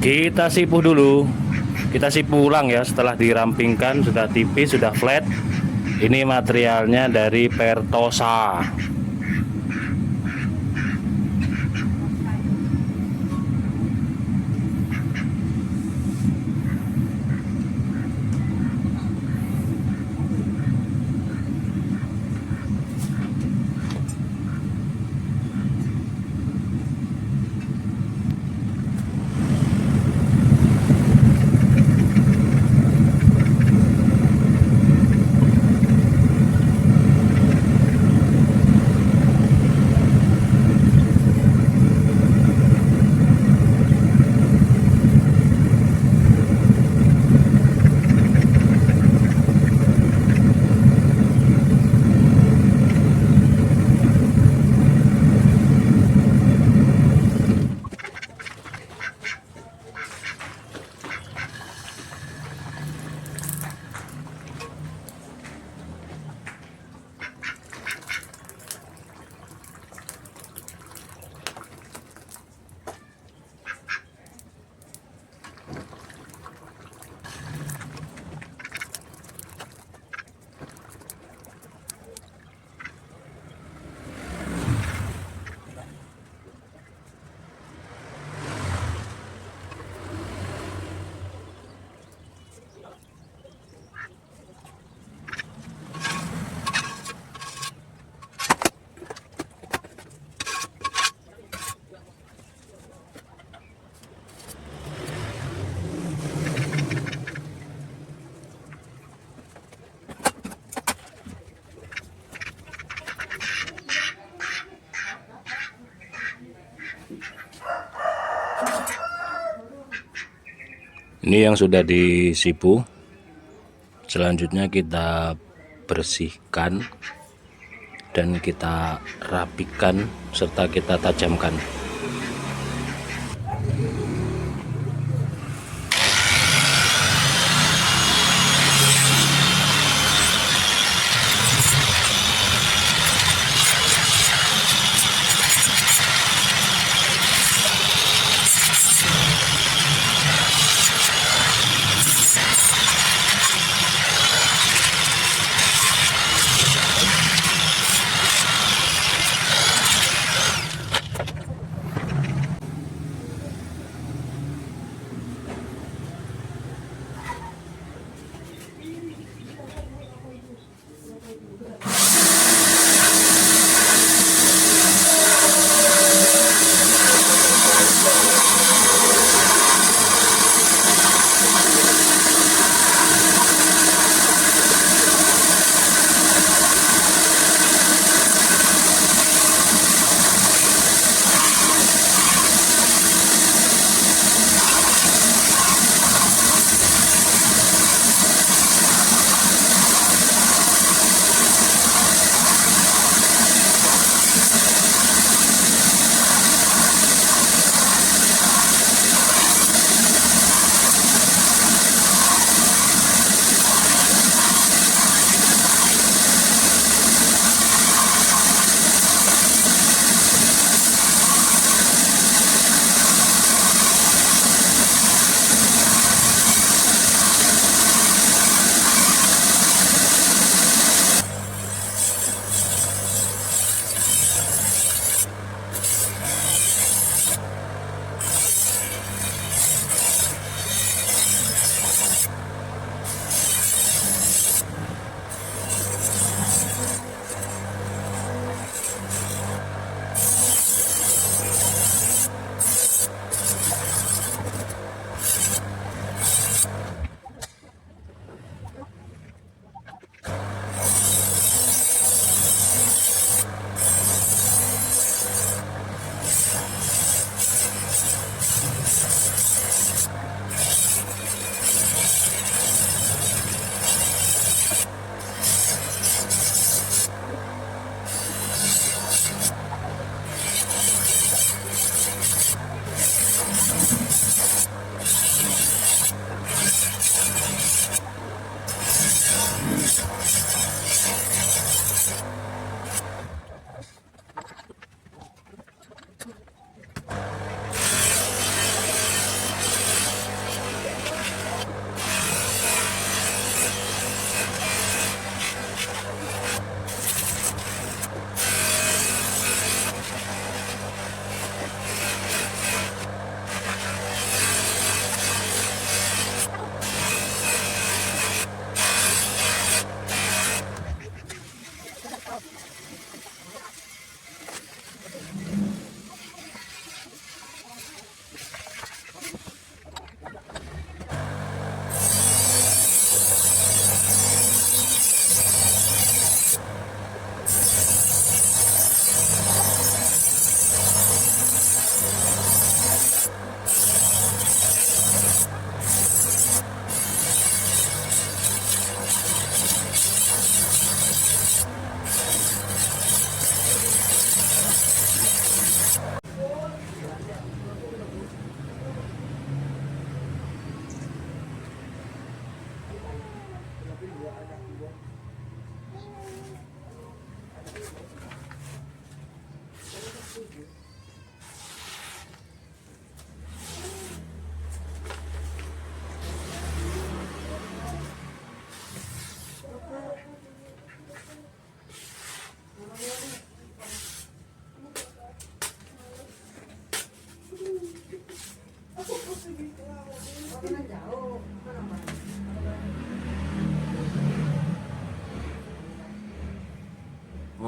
Kita sipuh dulu, kita sipuh ulang ya. Setelah dirampingkan, sudah tipis, sudah flat. Ini materialnya dari Pertosa. Ini yang sudah disipu. Selanjutnya kita bersihkan dan kita rapikan serta kita tajamkan.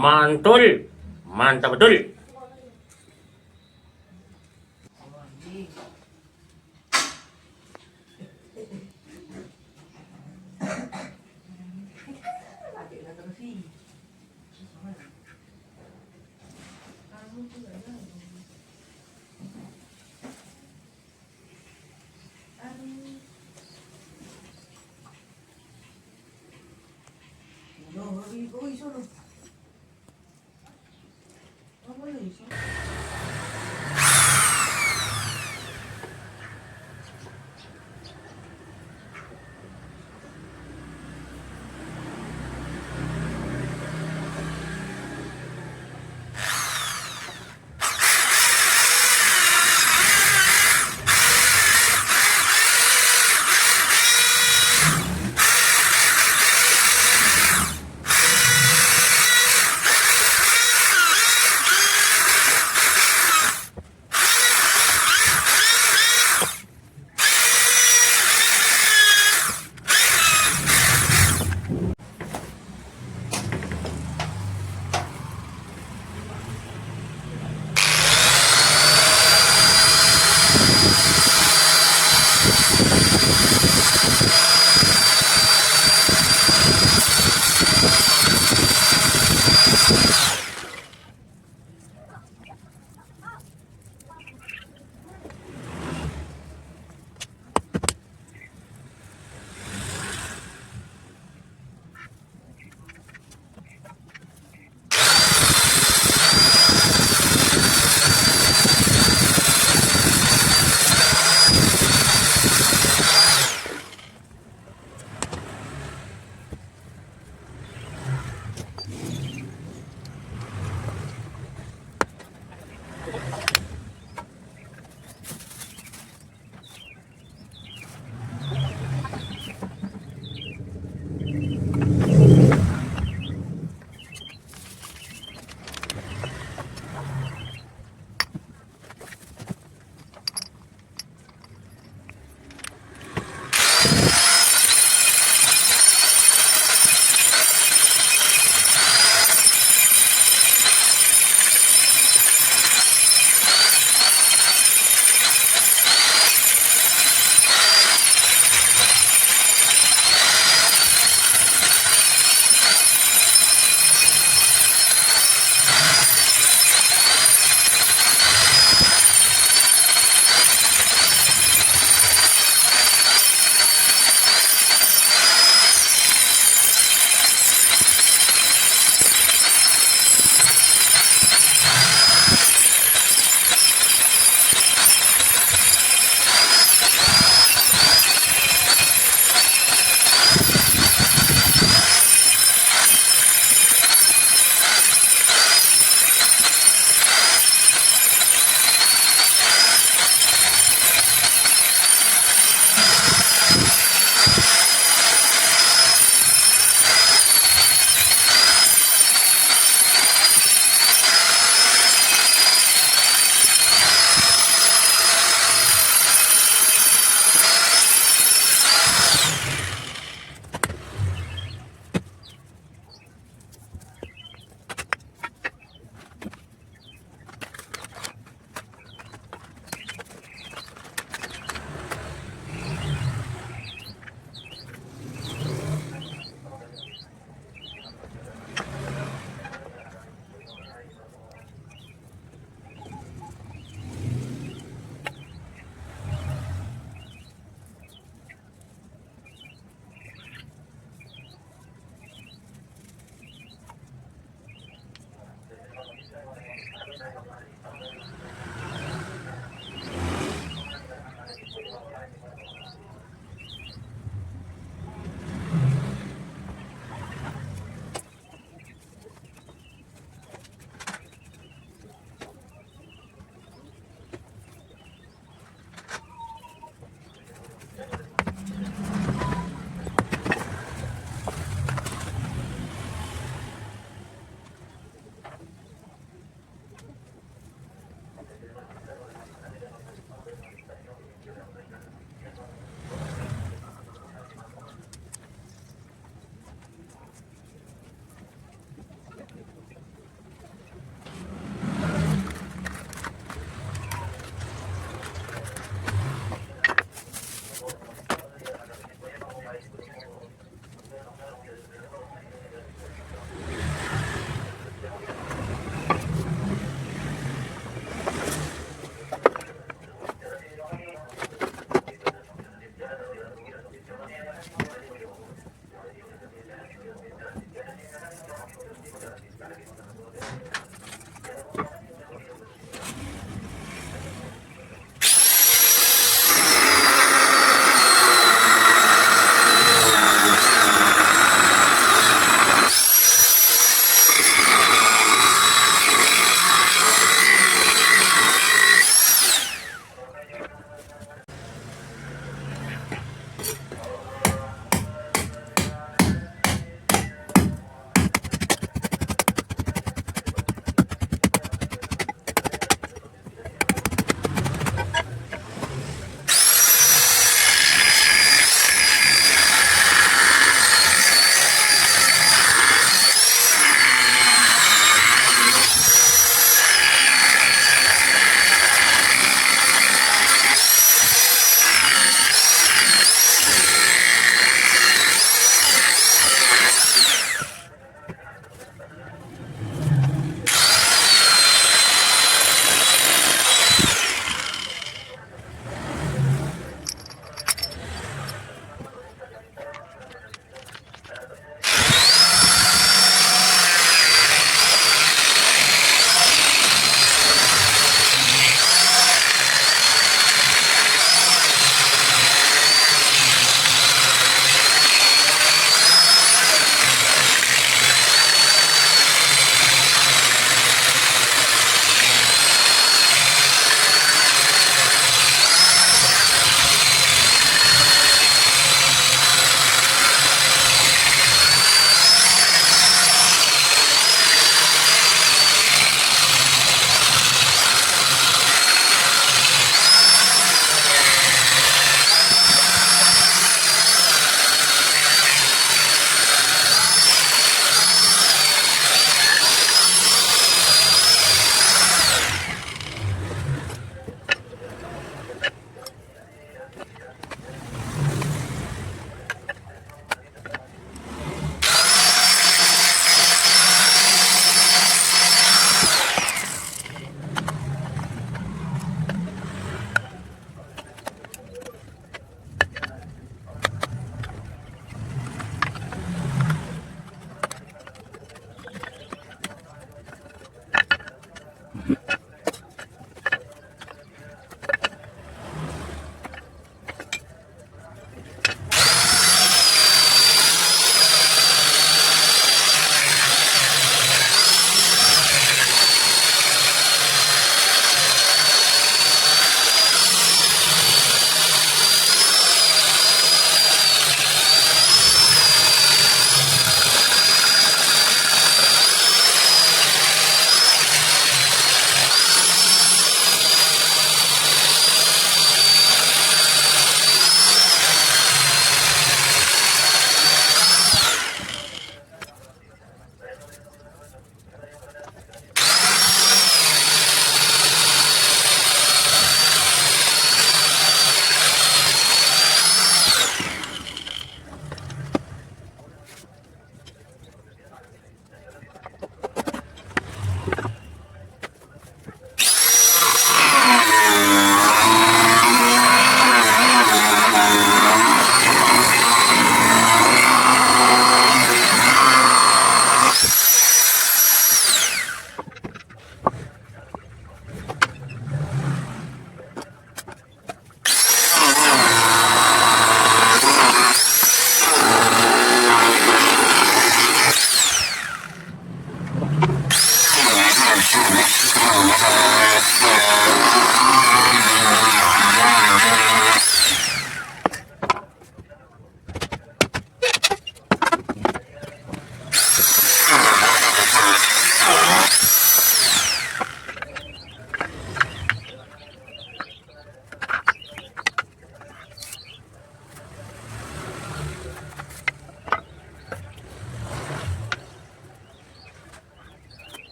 Mantul, mantap betul.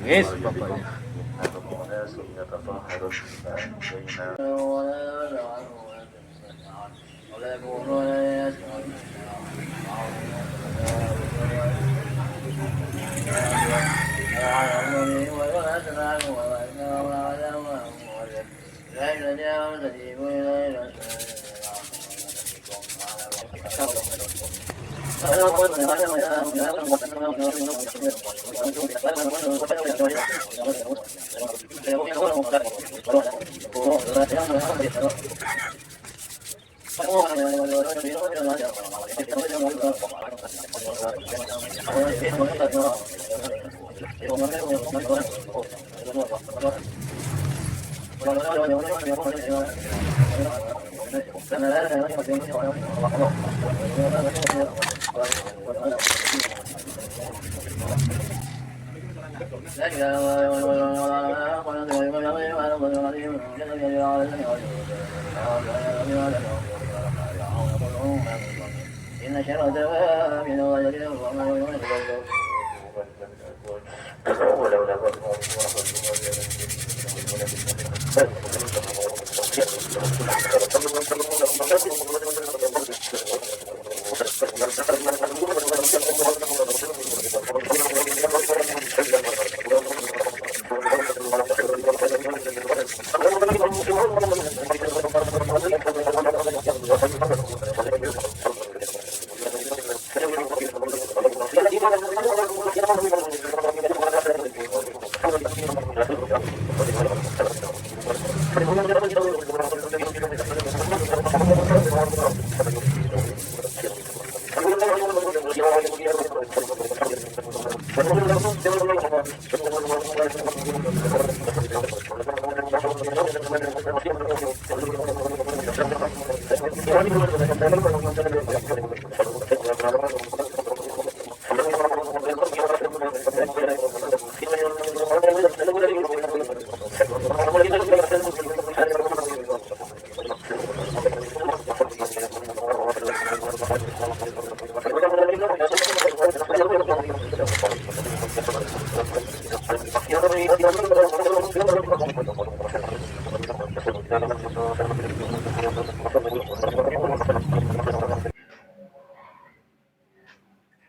Yes, bapaknya.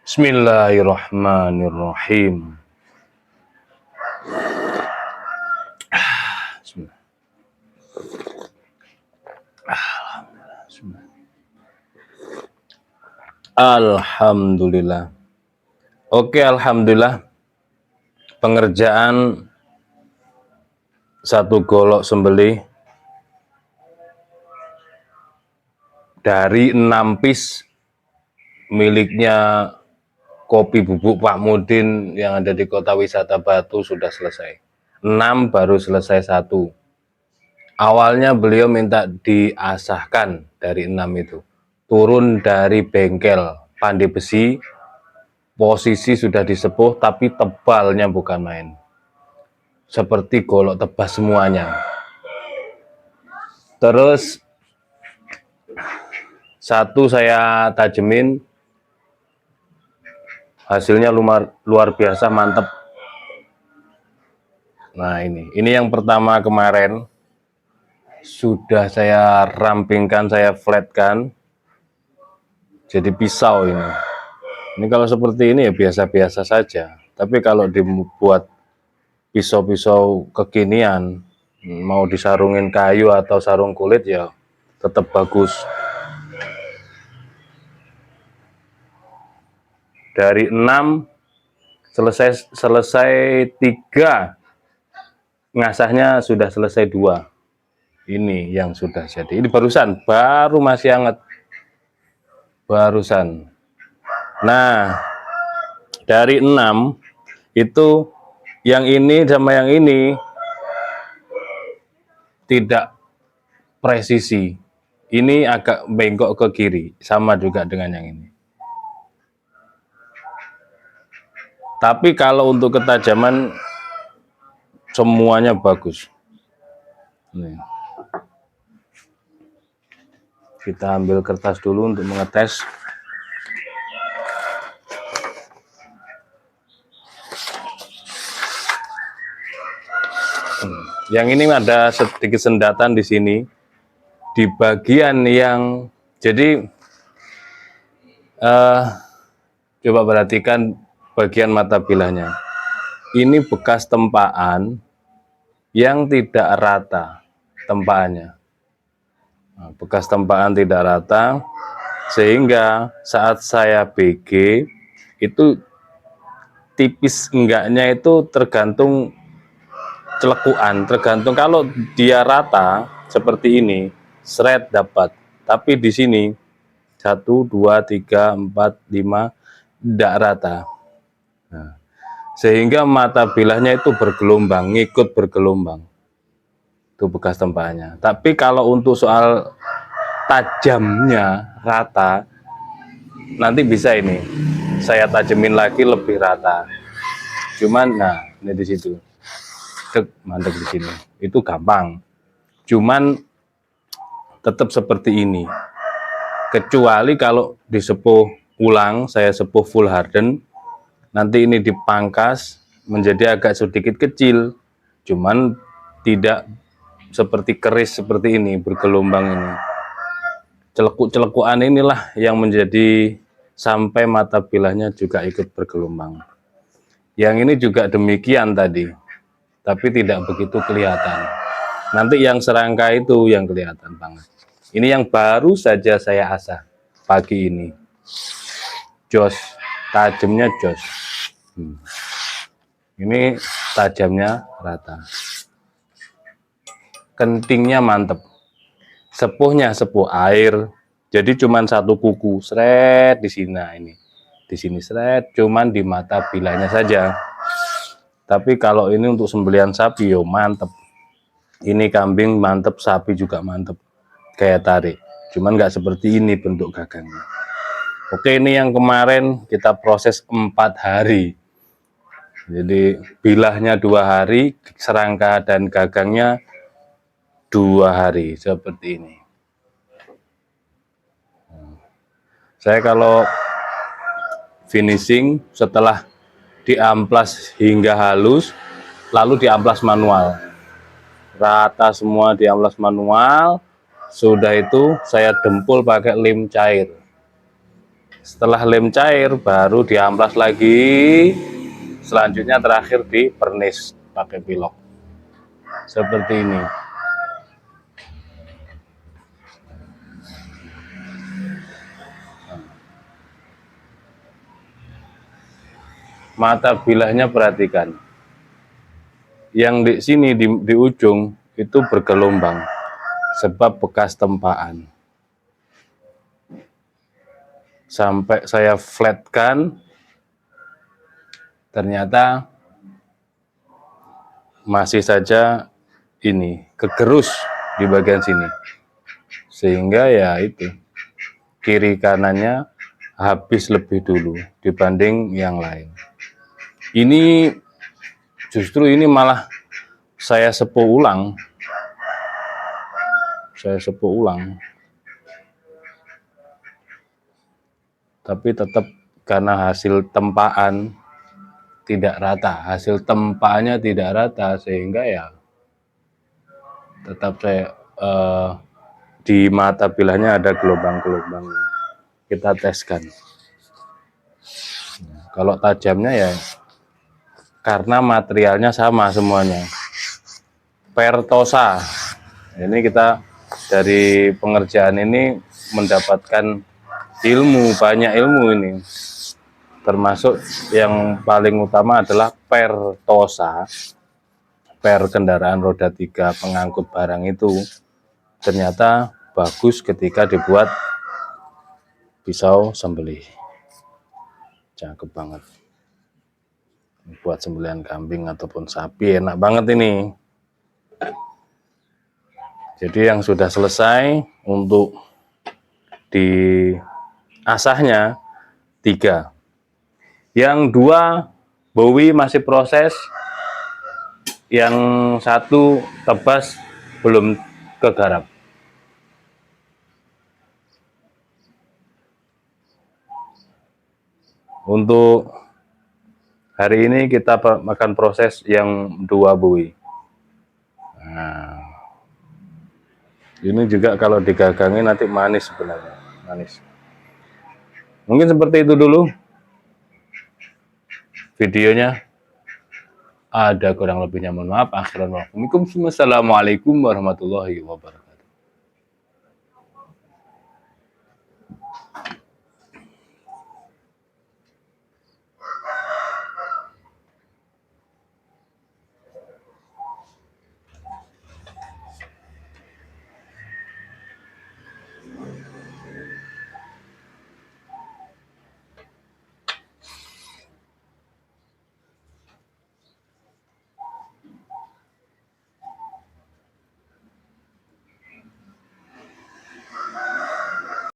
Bismillahirrahmanirrahim. Bismillah. Alhamdulillah. Oke, alhamdulillah. Pengerjaan satu golok sembelih dari 6 piece miliknya Kopi Bubuk Pak Mudin yang ada di Kota Wisata Batu sudah selesai. 6 baru selesai 1. Awalnya beliau minta diasahkan dari 6 itu. Turun dari bengkel pandai besi, posisi sudah disepuh tapi tebalnya bukan main. Seperti golok tebas semuanya. Terus 1 saya tajemin, hasilnya luar biasa mantep. Nah ini yang pertama kemarin sudah saya rampingkan, saya flatkan jadi pisau ini. Ini kalau seperti ini ya biasa-biasa saja. Tapi kalau dibuat pisau-pisau kekinian, mau disarungin kayu atau sarung kulit ya tetap bagus. dari 6 selesai 3, ngasahnya sudah selesai 2. Ini yang sudah jadi. Ini baru masih hangat. Barusan. Nah, dari 6 itu yang ini sama yang ini tidak presisi. Ini agak bengkok ke kiri, sama juga dengan yang ini. Tapi kalau untuk ketajaman semuanya bagus. Nih. Kita ambil kertas dulu untuk mengetes. Yang ini ada sedikit sendatan di sini, di bagian yang jadi coba perhatikan bagian mata bilahnya. Ini bekas tempaan yang tidak rata tempaannya. Nah, bekas tempaan tidak rata, sehingga saat saya BG itu tipis enggaknya itu tergantung celekuan, tergantung. Kalau dia rata seperti ini, shred dapat. Tapi di sini 1, 2, 3, 4, 5 tidak rata. Nah, sehingga mata bilahnya itu bergelombang, ngikut bergelombang. Itu bekas tempaannya. Tapi kalau untuk soal tajamnya rata, nanti bisa ini saya tajemin lagi lebih rata. Cuman nah ini di situ. Mantap di sini. Itu gampang. Cuman tetap seperti ini. Kecuali kalau disepuh ulang, saya sepuh full harden, nanti ini dipangkas menjadi agak sedikit kecil. Cuman tidak seperti keris seperti ini, bergelombang ini. Celekuk-celekuan inilah yang menjadi sampai mata bilahnya juga ikut bergelombang. Yang ini juga demikian tadi, tapi tidak begitu kelihatan. Nanti yang serangka itu yang kelihatan banget. Ini yang baru saja saya asah pagi ini. Jos, tajamnya jos. Ini tajamnya rata. Kentingnya mantep. Sepuhnya sepuh air. Jadi cuman satu kuku, seret di sini. Ini di sini seret, cuman di mata bilahnya saja. Tapi kalau ini untuk sembelihan sapi, yo mantep. Ini kambing mantep, sapi juga mantep. Kayak tarik. Cuman nggak seperti ini bentuk gagangnya. Oke, ini yang kemarin kita proses 4 hari. Jadi bilahnya 2 hari, serangka dan gagangnya 2 hari seperti ini. Saya kalau finishing setelah diamplas hingga halus, lalu diamplas manual, rata semua diamplas manual. Sudah itu saya dempul pakai lem cair. Setelah lem cair baru diamplas lagi. Selanjutnya terakhir di pernis pakai pilok seperti ini. Mata bilahnya perhatikan, yang di sini di ujung itu bergelombang sebab bekas tempaan. Sampai saya flatkan, ternyata masih saja ini kegerus di bagian sini, sehingga ya itu kiri kanannya habis lebih dulu dibanding yang lain. Ini justru ini malah saya sepuh ulang. Tapi tetap karena hasil tempaan tidak rata, hasil tempaannya tidak rata, sehingga ya tetap saya di mata bilahnya ada gelombang-gelombang. Kita teskan. Kalau tajamnya ya karena materialnya sama semuanya, Pertosa. Ini kita dari pengerjaan ini mendapatkan ilmu, banyak ilmu ini. termasuk yang paling utama adalah pertosa, per kendaraan roda 3 pengangkut barang itu ternyata bagus ketika dibuat pisau sembelih. Cakep banget. Buat sembelihan kambing ataupun sapi enak banget ini. Jadi yang sudah selesai untuk diasahnya 3. Yang 2 Bowie masih proses, yang 1 tebas belum kegarap. Untuk hari ini kita akan proses yang 2 Bowie. Nah, ini juga kalau digagangin nanti manis sebenarnya, manis. Mungkin seperti itu dulu videonya. Ada kurang lebihnya mohon maaf. Assalamualaikum warahmatullahi wabarakatuh.